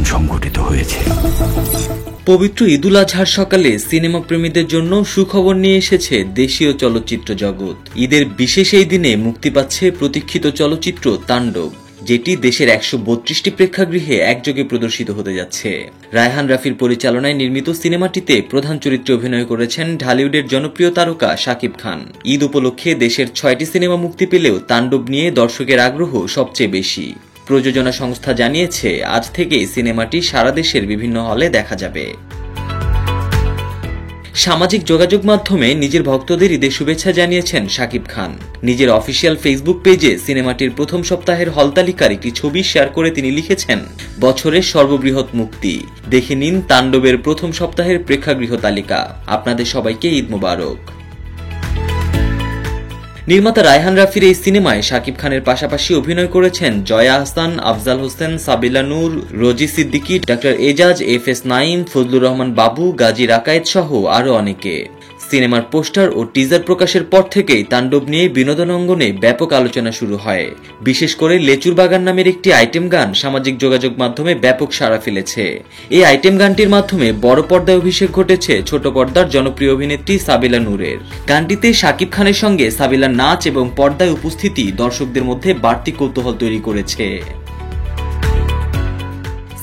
এখন সংঘটিত হয়েছে। পবিত্র ঈদুল আজহার সকালে সিনেমা প্রেমীদের জন্য সুখবর নিয়ে এসেছে দেশীয় চলচ্চিত্র জগৎ। ঈদের বিশেষ এই দিনে মুক্তি পাচ্ছে প্রতীক্ষিত চলচ্চিত্র তাণ্ডব, যেটি দেশের ১৩২টি প্রেক্ষাগৃহে একযোগে প্রদর্শিত হতে যাচ্ছে। রায়হান রাফির পরিচালনায় নির্মিত সিনেমাটিতে প্রধান চরিত্রে অভিনয় করেছেন ঢালিউডের জনপ্রিয় তারকা শাকিব খান। ঈদ উপলক্ষে দেশের ৬টি সিনেমা মুক্তি পেলেও তাণ্ডব নিয়ে দর্শকের আগ্রহ সবচেয়ে বেশি। প্রযোজনা সংস্থা জানিয়েছে, আজ থেকে সিনেমাটি সারা দেশের বিভিন্ন হলে দেখা যাবে। সামাজিক যোগাযোগ মাধ্যমে নিজের ভক্তদের ঈদের শুভেচ্ছা জানিয়েছেন শাকিব খান। নিজের অফিসিয়াল ফেসবুক পেজে সিনেমাটির প্রথম সপ্তাহের হল তালিকার একটি ছবি শেয়ার করে তিনি লিখেছেন, বছরের সর্ববৃহৎ মুক্তি, দেখে নিন তাণ্ডবের প্রথম সপ্তাহের প্রেক্ষাগৃহ তালিকা। আপনাদের সবাইকে ঈদ মোবারক। নির্মাতা রায়হান রাফির এই সিনেমায় শাকিব খানের পাশাপাশি অভিনয় করেছেন জয়া আহসান, আফজাল হোসেন, সাবিলা নূর, রোজি সিদ্দিকী, ডক্টর এজাজ, এফএস নাঈম, ফজলুর রহমান বাবু, গাজী রাকায়েত সহ আরও অনেকে। সিনেমার পোস্টার ও টিজার প্রকাশের পর থেকেই তাণ্ডব নিয়ে বিনোদন অঙ্গনে ব্যাপক আলোচনা শুরু হয়। বিশেষ করে লেচুর বাগান নামের একটি আইটেম গান সামাজিক যোগাযোগ মাধ্যমে ব্যাপক সাড়া ফেলেছে। এই আইটেম গানটির মাধ্যমে বড় পর্দায় অভিষেক ঘটেছে ছোট পর্দার জনপ্রিয় অভিনেত্রী সাবিলা নূরের। গানটিতে শাকিব খানের সঙ্গে সাবিলার নাচ এবং পর্দায় উপস্থিতি দর্শকদের মধ্যে বাড়তি কৌতূহল তৈরি করেছে।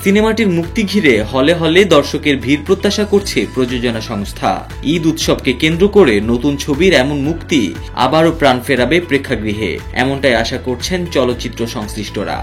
সিনেমাটির মুক্তি ঘিরে হলে হলে দর্শকের ভিড় প্রত্যাশা করছে প্রযোজনা সংস্থা। ঈদ উৎসবকে কেন্দ্র করে নতুন ছবির এমন মুক্তি আবারও প্রাণ ফেরাবে প্রেক্ষাগৃহে, এমনটাই আশা করছেন চলচ্চিত্র সংশ্লিষ্টরা।